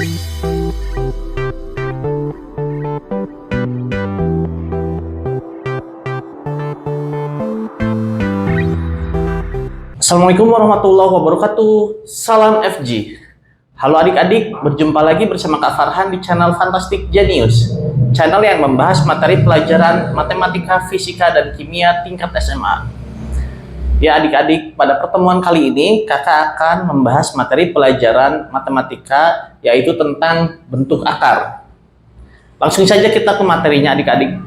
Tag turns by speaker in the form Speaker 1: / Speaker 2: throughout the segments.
Speaker 1: Assalamualaikum warahmatullahi wabarakatuh. Salam FG. Halo adik-adik, berjumpa lagi bersama Kak Farhan di channel Fantastic Genius, channel yang membahas materi pelajaran matematika, fisika, dan kimia tingkat SMA. Ya adik-adik, pada pertemuan kali ini kakak akan membahas materi pelajaran matematika, yaitu tentang bentuk akar. Langsung saja kita ke materinya adik-adik.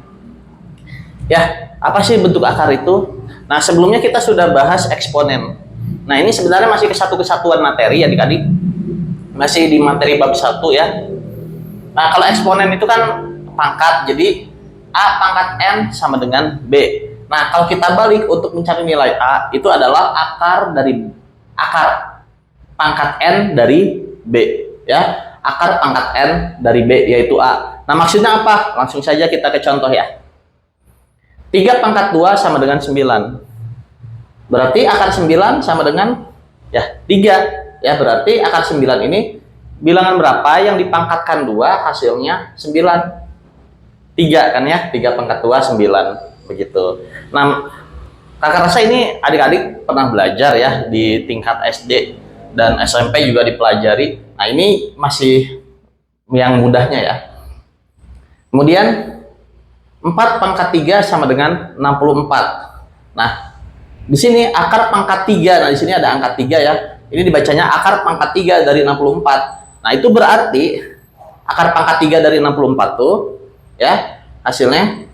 Speaker 1: Ya, apa sih bentuk akar itu? Nah, sebelumnya kita sudah bahas eksponen. Nah, ini sebenarnya masih kesatuan materi ya adik-adik. Masih di materi bab 1 ya. Nah, kalau eksponen itu kan pangkat, jadi A pangkat N sama dengan B. Nah, kalau kita balik untuk mencari nilai A, itu adalah akar pangkat N dari B ya. Akar pangkat N dari B yaitu A. Nah, maksudnya apa? Langsung saja kita ke contoh ya. 3 pangkat 2 sama dengan 9. Berarti akar 9 sama dengan ya 3. Ya, berarti akar 9 ini bilangan berapa yang dipangkatkan 2 hasilnya 9. 3 kan ya? 3 pangkat 2 9 begitu. Nah, kakak rasa ini adik-adik pernah belajar ya di tingkat SD dan SMP juga dipelajari. Nah, ini masih yang mudahnya ya. Kemudian 4 pangkat 3 sama dengan 64. Nah, di sini akar pangkat 3. Nah, di sini ada angka 3 ya. Ini dibacanya akar pangkat 3 dari 64. Nah, itu berarti akar pangkat 3 dari 64 tuh ya, hasilnya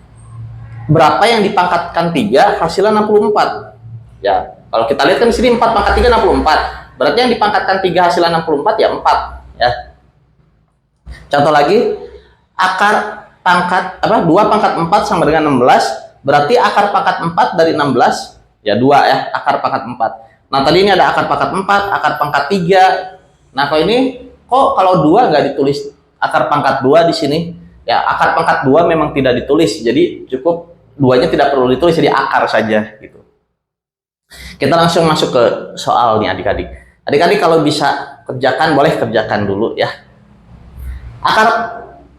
Speaker 1: berapa yang dipangkatkan 3 hasilnya 64. Ya, kalau kita lihat kan di sini 4 pangkat 3 64. Berarti yang dipangkatkan 3 hasilnya 64 ya 4 ya. Contoh lagi, akar pangkat 2 pangkat 4 sama dengan 16, berarti akar pangkat 4 dari 16 ya 2 ya, akar pangkat 4. Nah, tadi ini ada akar pangkat 4, akar pangkat 3. Nah, kalau ini kok kalau 2 nggak ditulis akar pangkat 2 di sini? Ya, akar pangkat 2 memang tidak ditulis. Jadi cukup 2-nya tidak perlu ditulis, jadi akar saja gitu. Kita langsung masuk ke soal nih adik-adik. Adik-adik kalau bisa kerjakan, boleh kerjakan dulu ya. Akar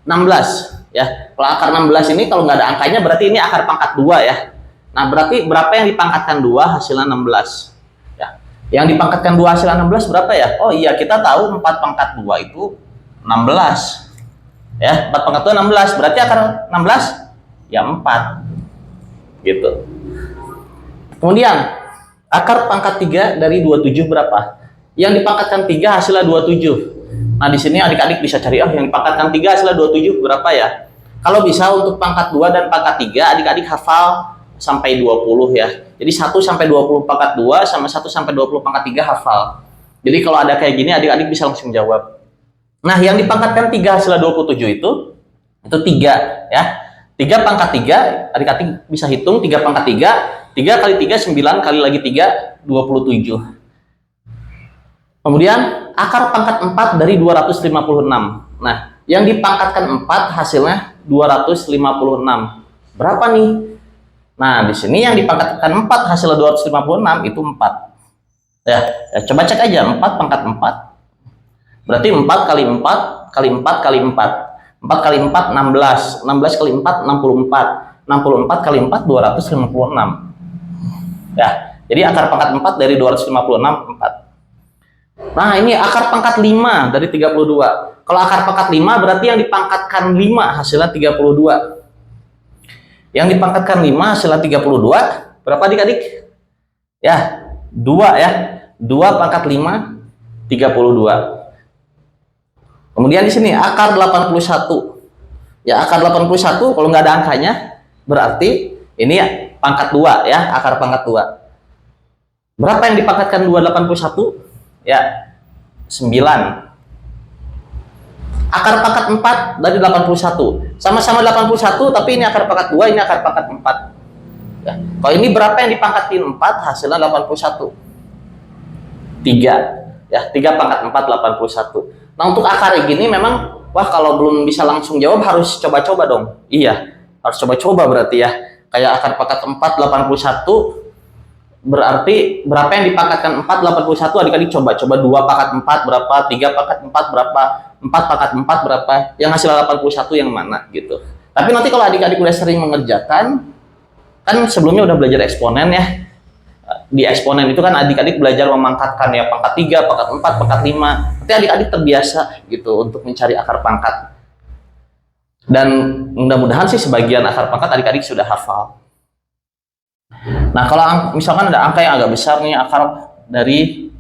Speaker 1: 16 ya. Kalau akar 16 ini kalau nggak ada angkanya berarti ini akar pangkat 2 ya. Nah, berarti berapa yang dipangkatkan 2 hasilnya 16 ya. Yang dipangkatkan 2 hasilnya 16 berapa ya? Oh iya, kita tahu 4 pangkat 2 itu 16 ya. 4 pangkat 2 16, berarti akar 16 ya 4 gitu. Kemudian akar pangkat 3 dari 27 berapa? Yang dipangkatkan 3 hasilnya 27. Nah, di sini adik-adik bisa cari yang dipangkatkan 3 hasilnya 27 berapa ya? Kalau bisa untuk pangkat 2 dan pangkat 3 adik-adik hafal sampai 20 ya. Jadi 1 sampai 20 pangkat 2 sama 1 sampai 20 pangkat 3 hafal. Jadi kalau ada kayak gini adik-adik bisa langsung jawab. Nah, yang dipangkatkan 3 hasilnya 27 itu 3 ya. 3 pangkat 3 adik-adik bisa hitung 3 pangkat 3. 3 kali 3 9 kali lagi 3 27. Kemudian akar pangkat 4 dari 256. Nah, yang dipangkatkan 4 hasilnya 256. Berapa nih? Nah, di sini yang dipangkatkan 4 hasilnya 256 itu 4. Ya, coba cek aja 4 pangkat 4. Berarti 4 kali 4 kali 4 kali 4. 4 kali 4 16. 16 kali 4 64. 64 kali 4 256. Ya, jadi akar pangkat 4 dari 256 4. Nah, ini akar pangkat 5 dari 32. Kalau akar pangkat 5 berarti yang dipangkatkan 5 hasilnya 32. Yang dipangkatkan 5 hasilnya 32 berapa adik-adik? Ya, 2 ya. 2 pangkat 5 32. Kemudian di sini akar 81. Ya, akar 81 kalau nggak ada angkanya berarti ini ya, pangkat 2 ya, akar pangkat 2. Berapa yang dipangkatkan 281? Ya, 9. Akar pangkat 4 dari 81. Sama-sama 81, tapi ini akar pangkat 2, ini akar pangkat 4. Ya. Kalau ini berapa yang dipangkatin 4, hasilnya 81. 3. Ya, 3 pangkat 4, 81. Nah, untuk akar gini memang, wah kalau belum bisa langsung jawab harus coba-coba dong. Iya, harus coba-coba berarti ya. Kayak akar pangkat 4, 81. Berarti berapa yang dipangkatkan 4? 81. Adik-adik coba 2 pangkat 4 berapa, 3 pangkat 4 berapa, 4 pangkat 4 berapa, yang hasil 81 yang mana gitu. Tapi nanti kalau adik-adik udah sering mengerjakan, kan sebelumnya udah belajar eksponen ya. Di eksponen itu kan adik-adik belajar memangkatkan ya, pangkat 3, pangkat 4, pangkat 5. Nanti adik-adik terbiasa gitu untuk mencari akar pangkat. Dan mudah-mudahan sih sebagian akar pangkat adik-adik sudah hafal. Nah, kalau misalkan ada angka yang agak besar nih, akar dari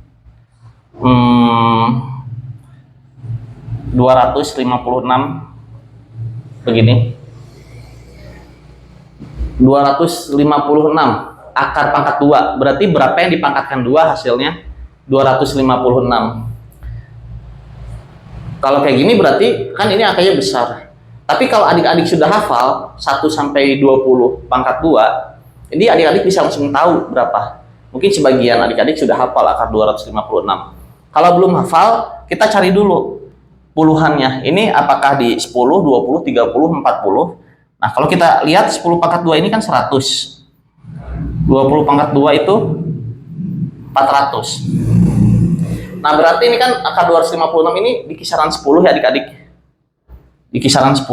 Speaker 1: 256 begini. 256 akar pangkat 2. Berarti berapa yang dipangkatkan 2 hasilnya? 256. Kalau kayak gini berarti kan ini angkanya besar. Tapi kalau adik-adik sudah hafal 1 sampai 20 pangkat 2, jadi adik-adik bisa langsung tahu berapa. Mungkin sebagian adik-adik sudah hafal akar 256. Kalau belum hafal, kita cari dulu puluhannya. Ini apakah di 10, 20, 30, 40. Nah, kalau kita lihat 10 pangkat 2 ini kan 100. 20 pangkat 2 itu 400. Nah, berarti ini kan akar 256 ini di kisaran 10 ya adik-adik. Di kisaran 10.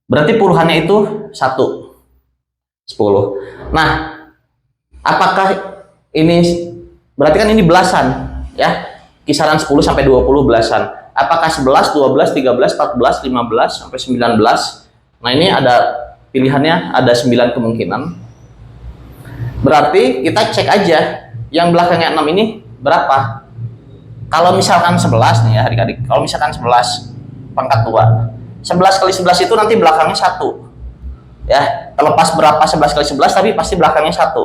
Speaker 1: Berarti puluhannya itu 1. 10. Nah, apakah ini berarti kan ini belasan ya, kisaran 10 sampai 20 belasan. Apakah 11, 12, 13, 14, 15 sampai 19? Nah, ini ada pilihannya, ada 9 kemungkinan. Berarti kita cek aja yang belakangnya 6 ini berapa. Kalau misalkan 11 nih ya adik-adik, kalau misalkan 11 pangkat 2, 11 kali 11 itu nanti belakangnya 1 ya, terlepas berapa 11 kali 11 tapi pasti belakangnya 1.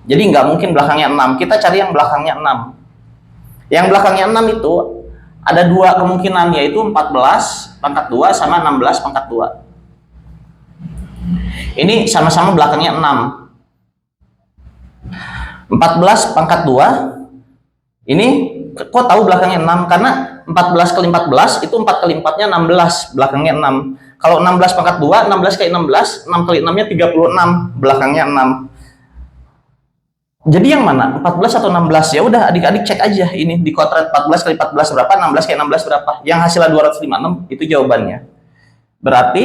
Speaker 1: Jadi nggak mungkin belakangnya 6. Kita cari yang belakangnya 6. Yang belakangnya 6 itu ada 2 kemungkinan, yaitu 14 pangkat 2 sama 16 pangkat 2. Ini sama-sama belakangnya 6. 14 pangkat 2 ini kok tahu belakangnya 6? Karena 14 kali 14 itu 4 kali 4 nya 16, belakangnya 6. Kalau 16 pangkat 2, 16 kali 16, 6 kali 6 nya 36, belakangnya 6. Jadi yang mana? 14 atau 16? Ya udah adik-adik cek aja ini di kodrat 14 kali 14 berapa, 16 kali 16 berapa. Yang hasilnya 256 itu jawabannya. Berarti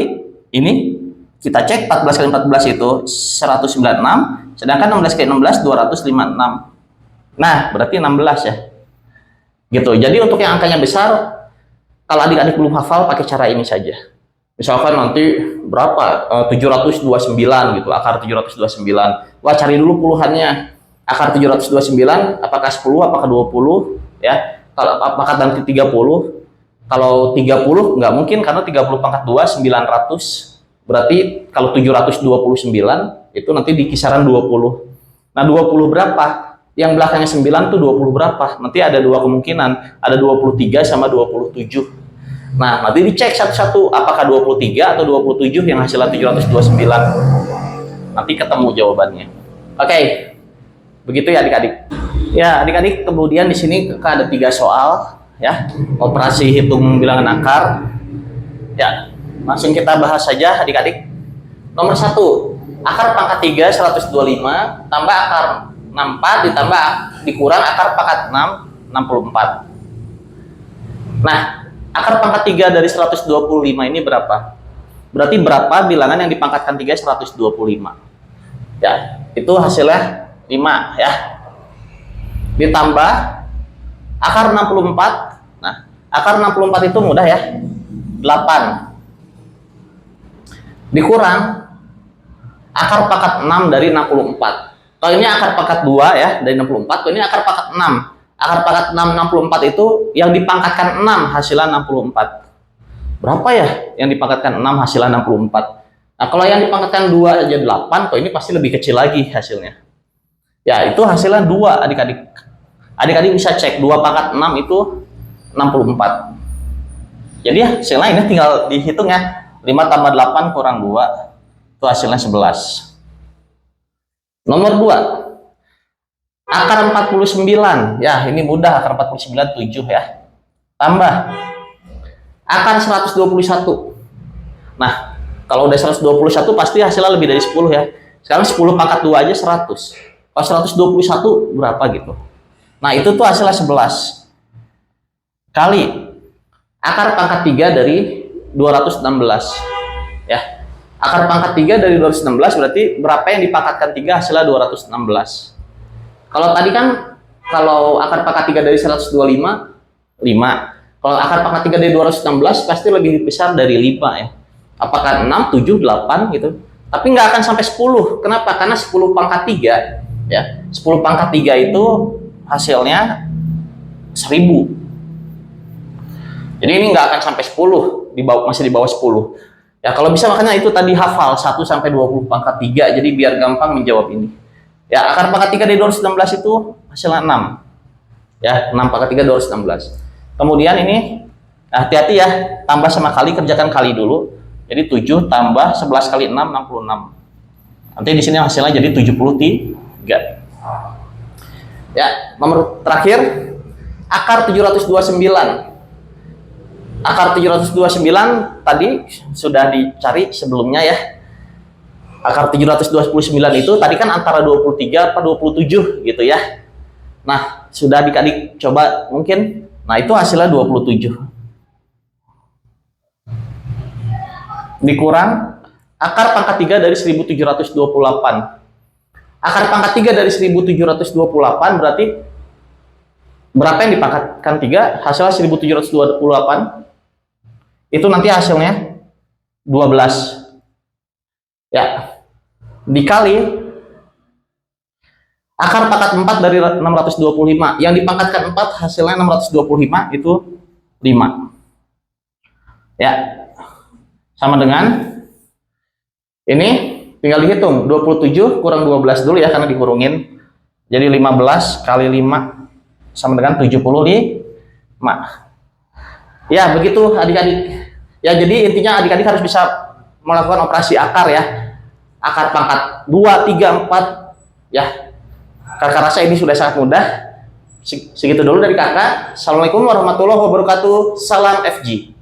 Speaker 1: ini kita cek 14 kali 14 itu 196, sedangkan 16 kali 16 256. Nah, berarti 16 ya. Gitu. Jadi untuk yang angkanya besar, kalau adik-adik belum hafal pakai cara ini saja. Misalkan nanti berapa? 729 gitu, akar 729. Wah, cari dulu puluhannya. Akar 729 apakah 10, apakah 20 ya? Kalau apakah nanti 30? Kalau 30 nggak mungkin karena 30 pangkat 2 900. Berarti kalau 729 itu nanti di kisaran 20. Nah, 20 berapa? Yang belakangnya 9 tuh 20 berapa? Nanti ada 2 kemungkinan, ada 23 sama 27. Nah, nanti dicek satu-satu apakah 23 atau 27 yang hasilnya 729. Nanti ketemu jawabannya. Oke. Begitu ya adik-adik. Ya, adik-adik, kemudian di sini ada 3 soal ya. Operasi hitung bilangan akar. Ya, langsung kita bahas saja adik-adik. Nomor 1, akar pangkat 3 125 tambah akar 64 ditambah dikurang akar pangkat 6 64. Nah, akar pangkat 3 dari 125 ini berapa? Berarti berapa bilangan yang dipangkatkan 3 125? Ya, itu hasilnya 5 ya. Ditambah akar 64. Nah, akar 64 itu mudah ya. 8. Dikurang akar pangkat 6 dari 64. Kalau ini akar pangkat 2 ya, dari 64. Kalau ini akar pangkat 6. Akar pangkat 6 64 itu yang dipangkatkan 6 hasilnya 64. Berapa ya yang dipangkatkan 6 hasilnya 64? Nah, kalau yang dipangkatkan 2 aja 8, kok ini pasti lebih kecil lagi hasilnya. Ya, itu hasilnya 2 adik-adik. Adik-adik bisa cek 2 pangkat 6 itu 64. Jadi ya, hasilnya ini tinggal dihitung ya. 5 tambah 8 kurang 2 itu hasilnya 11. Nomor 2, akar 49. Ya, ini mudah, akar 49 7 ya. Tambah akar 121. Nah, kalau udah 121 pasti hasilnya lebih dari 10 ya. Sekarang 10 pangkat 2 aja 100. Kalau 121 berapa gitu. Nah, itu tuh hasilnya 11. Kali akar pangkat 3 dari 216. Ya. Akar pangkat 3 dari 216 berarti berapa yang dipangkatkan 3 hasilnya 216. Kalau tadi kan kalau akar pangkat 3 dari 125, 5. Kalau akar pangkat 3 dari 216 pasti lebih besar dari 5 ya. Apakah 6, 7, 8 gitu. Tapi nggak akan sampai 10. Kenapa? Karena 10 pangkat 3 ya. 10 pangkat 3 itu hasilnya 1000. Jadi ini nggak akan sampai 10, masih di bawah 10. Ya kalau bisa makanya itu tadi hafal 1 sampai 20 pangkat 3, jadi biar gampang menjawab ini. Ya akar pangkat 3 dari 216 itu hasilnya 6. Ya 6 pangkat 3 216. Kemudian ini hati-hati ya, tambah sama kali, kerjakan kali dulu. Jadi 7 tambah 11 kali 6, 66. Nanti di sini hasilnya jadi 73. Ya, nomor terakhir akar 729. Akar 729 tadi sudah dicari sebelumnya ya. Akar 729 itu tadi kan antara 23 atau 27 gitu ya. Nah, sudah adik-adik coba mungkin. Nah, itu hasilnya 27. Dikurang akar pangkat 3 dari 1728. Akar pangkat 3 dari 1728 berarti berapa yang dipangkatkan 3? Hasilnya 1728. Itu nanti hasilnya 12. Ya. Dikali akar pangkat 4 dari 625. Yang dipangkatkan 4 hasilnya 625 itu 5. Ya. Sama dengan ini tinggal dihitung 27 kurang 12 dulu ya karena dikurungin. Jadi 15 kali 5 sama dengan 75. Ya, begitu adik-adik. Ya, jadi intinya adik-adik harus bisa melakukan operasi akar ya. Akar pangkat 2, 3, 4 ya. Kakak rasa ini sudah sangat mudah. Segitu dulu dari kakak. Assalamualaikum warahmatullahi wabarakatuh. Salam FG.